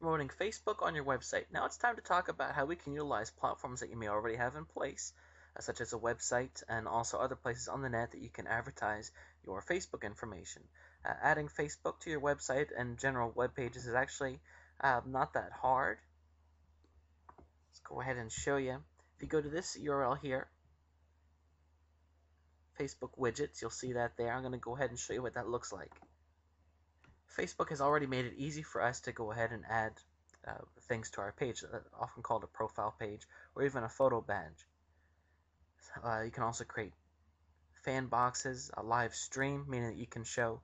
promoting Facebook on your website. Now it's time to talk about how we can utilize platforms that you may already have in place, such as a website and also other places on the net that you can advertise your Facebook information. Adding Facebook to your website and general web pages is actually not that hard. Let's go ahead and show you. If you go to this URL here, Facebook widgets, you'll see that there. I'm going to go ahead and show you what that looks like. Facebook has already made it easy for us to go ahead and add things to our page, often called a profile page or even a photo badge. You can also create fan boxes, a live stream, meaning that you can show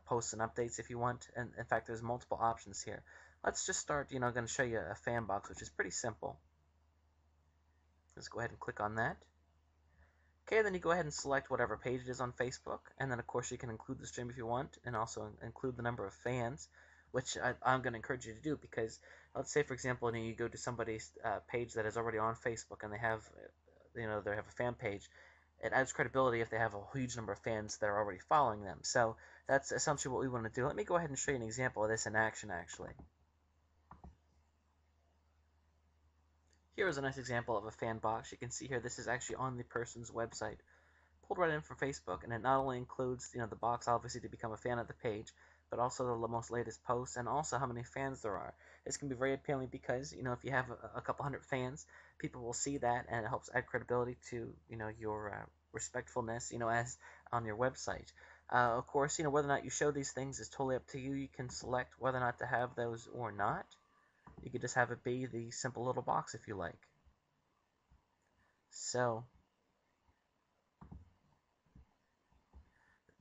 posts and updates if you want. And in fact, there's multiple options here. Let's just start, going to show you a fan box, which is pretty simple. Let's go ahead and click on that. Okay, then you go ahead and select whatever page it is on Facebook, and then of course you can include the stream if you want, and also include the number of fans, which I'm going to encourage you to do, because let's say, for example, you go to somebody's page that is already on Facebook, and they have, they have a fan page. It adds credibility if they have a huge number of fans that are already following them. So that's essentially what we want to do. Let me go ahead and show you an example of this in action, actually. Here is a nice example of a fan box. You can see here this is actually on the person's website, pulled right in from Facebook, and it not only includes the box obviously to become a fan of the page, but also the most latest posts and also how many fans there are. This can be very appealing because if you have a couple hundred fans, people will see that, and it helps add credibility to your respectfulness as on your website. Of course, whether or not you show these things is totally up to you. You can select whether or not to have those or not. You could just have it be the simple little box if you like. So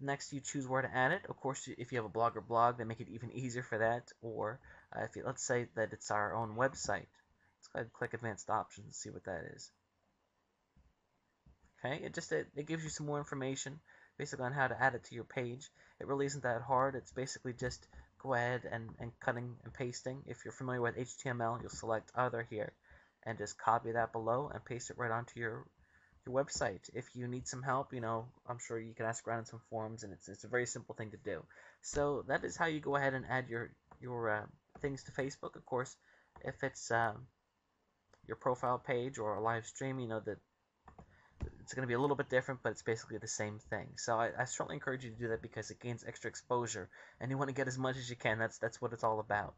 next, you choose where to add it. Of course, if you have a blog, they make it even easier for that. Or let's say that it's our own website. Let's go ahead and click Advanced Options and see what that is. Okay, it gives you some more information basically on how to add it to your page. It really isn't that hard. It's basically just go ahead and cutting and pasting. If you're familiar with HTML, you'll select Other here and just copy that below and paste it right onto your website. If you need some help, I'm sure you can ask around in some forums, and it's a very simple thing to do. So that is how you go ahead and add your things to Facebook. Of course, if it's your profile page or a live stream, that it's going to be a little bit different, but it's basically the same thing. So I certainly encourage you to do that because it gains extra exposure, and you want to get as much as you can. That's what it's all about.